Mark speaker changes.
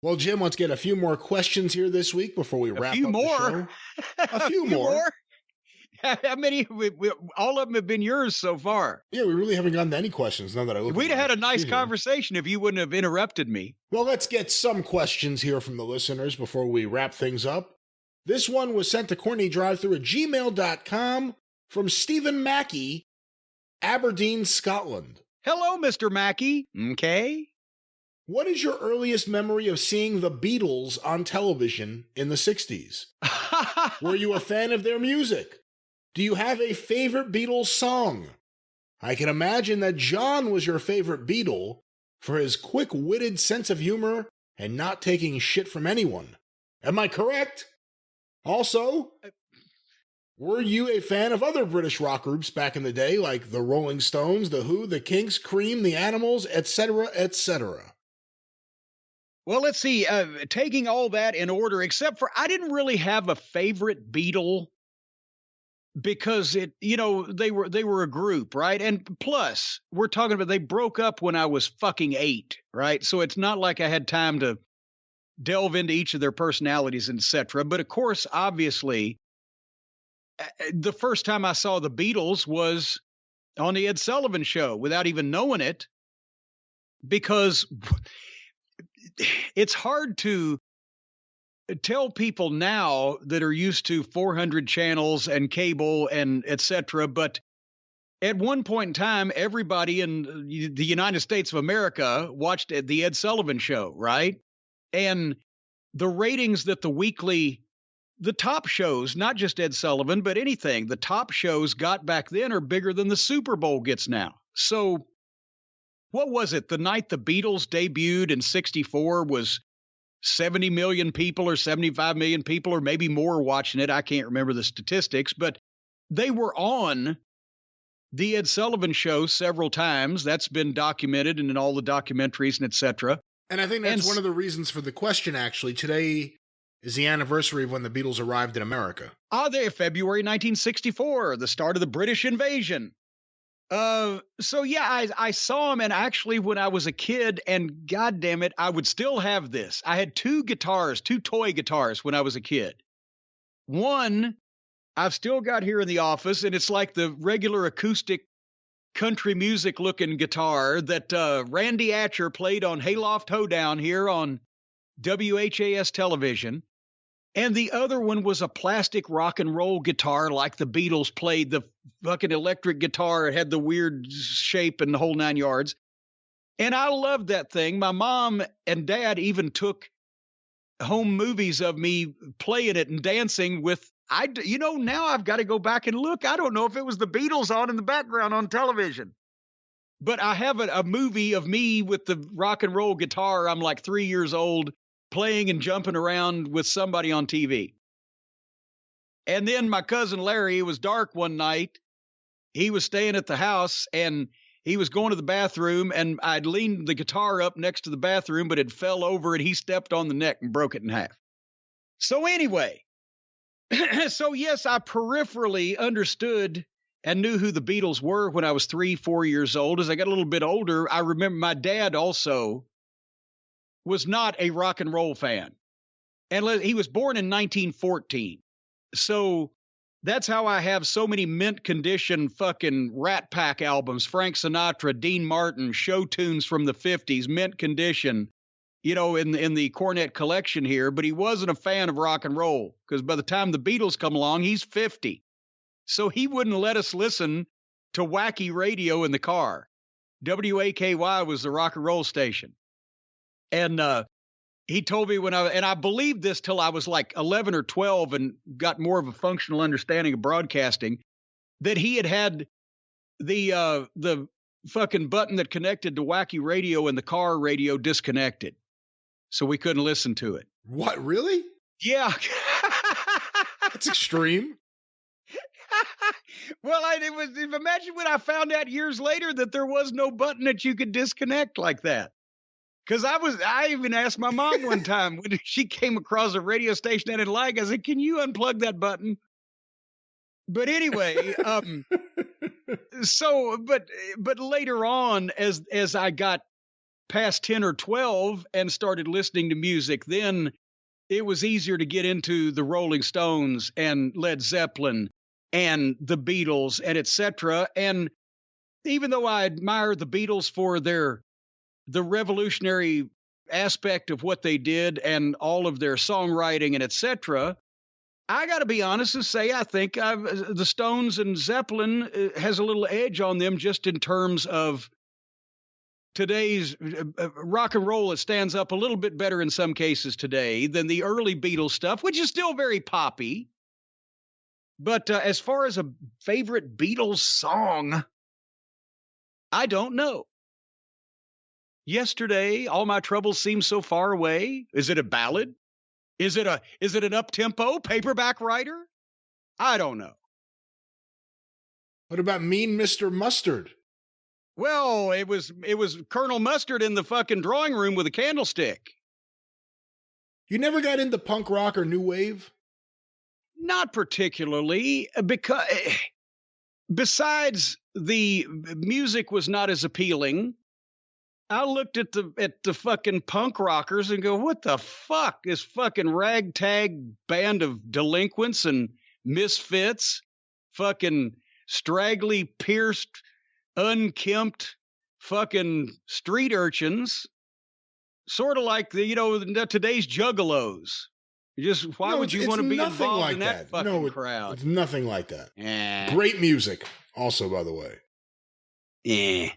Speaker 1: Well, Jim, let's get a few more questions here this week before we wrap up the show. A few more.
Speaker 2: How many? All of them have been yours so far.
Speaker 1: Yeah, we really haven't gotten to any questions now that I look.
Speaker 2: We'd have had a nice conversation if you wouldn't have interrupted me.
Speaker 1: Well, let's get some questions here from the listeners before we wrap things up. This one was sent to CornyDriveThru@gmail.com from Stephen Mackey, Aberdeen, Scotland.
Speaker 2: Hello, Mr. Mackey. Okay.
Speaker 1: What is your earliest memory of seeing the Beatles on television in the 60s? Were you a fan of their music? Do you have a favorite Beatles song? I can imagine that John was your favorite Beatle for his quick-witted sense of humor and not taking shit from anyone. Am I correct? Also, were you a fan of other British rock groups back in the day, like the Rolling Stones, the Who, the Kinks, Cream, the Animals, etc., etc.?
Speaker 2: Well, let's see. Taking all that in order, except for I didn't really have a favorite Beatle because they were a group, right? And plus, we're talking about they broke up when I was fucking 8, right? So it's not like I had time to delve into each of their personalities, etc. But of course, obviously, the first time I saw the Beatles was on the Ed Sullivan Show without even knowing it, because it's hard to tell people now that are used to 400 channels and cable and etc. But at one point in time, everybody in the United States of America watched the Ed Sullivan Show, right? And the ratings that the top shows, not just Ed Sullivan, but anything, the top shows got back then are bigger than the Super Bowl gets now. So what was it? The night the Beatles debuted in 64 was 70 million people or 75 million people or maybe more watching it. I can't remember the statistics, but they were on the Ed Sullivan Show several times. That's been documented and in all the documentaries and etc.
Speaker 1: And I think that's one of the reasons for the question, actually. Today is the anniversary of when the Beatles arrived in America.
Speaker 2: February 1964, the start of the British invasion. So yeah, I saw him, and actually when I was a kid, and God damn it, I would still have this. I had two toy guitars when I was a kid. One, I've still got here in the office, and it's like the regular acoustic country music looking guitar that Randy Atcher played on Hayloft Hoedown here on WHAS television. And the other one was a plastic rock and roll guitar like the Beatles played, the fucking electric guitar. It had the weird shape and the whole 9 yards. And I loved that thing. My mom and dad even took home movies of me playing it and dancing with, now I've got to go back and look. I don't know if it was the Beatles on in the background on television. But I have a movie of me with the rock and roll guitar. I'm like 3 years old, playing and jumping around with somebody on TV. And then my cousin Larry, it was dark one night. He was staying at the house and he was going to the bathroom, and I'd leaned the guitar up next to the bathroom, but it fell over and he stepped on the neck and broke it in half. So anyway, so yes, I peripherally understood and knew who the Beatles were when I was 3-4 years old. As I got a little bit older, I remember my dad also was not a rock and roll fan. And he was born in 1914. So that's how I have so many mint condition fucking Rat Pack albums, Frank Sinatra, Dean Martin, show tunes from the 50s, mint condition, in the Cornette collection here. But he wasn't a fan of rock and roll because by the time the Beatles come along, he's 50. So he wouldn't let us listen to wacky radio in the car. WAKY was the rock and roll station. And he told me and I believed this till I was like 11 or 12 and got more of a functional understanding of broadcasting, that he had the fucking button that connected to wacky radio in the car radio disconnected. So we couldn't listen to it.
Speaker 1: What, really?
Speaker 2: Yeah.
Speaker 1: That's extreme.
Speaker 2: Well, imagine when I found out years later that there was no button that you could disconnect like that. Because I even asked my mom one time when she came across a radio station I didn't like, I said, can you unplug that button? But anyway, but later on, as I got past 10 or 12 and started listening to music, then it was easier to get into the Rolling Stones and Led Zeppelin and the Beatles and etc. And even though I admire the Beatles for the revolutionary aspect of what they did and all of their songwriting and etc., I got to be honest and say I think the Stones and Zeppelin has a little edge on them just in terms of today's rock and roll. It stands up a little bit better in some cases today than the early Beatles stuff, which is still very poppy. But as far as a favorite Beatles song, I don't know. Yesterday, All My Troubles Seem So Far Away. Is it a ballad? Is it an up-tempo paperback writer? I don't know.
Speaker 1: What about Mean Mr. Mustard?
Speaker 2: Well, it was Colonel Mustard in the fucking drawing room with a candlestick.
Speaker 1: You never got into punk rock or new wave?
Speaker 2: Not particularly, because besides the music was not as appealing. I looked at the fucking punk rockers and go, what the fuck? This fucking ragtag band of delinquents and misfits, fucking straggly, pierced, unkempt, fucking street urchins, sort of like today's juggalos. Why would you want to be involved like in that fucking crowd?
Speaker 1: It's nothing like that.
Speaker 2: Yeah.
Speaker 1: Great music, also, by the way.
Speaker 2: Yeah.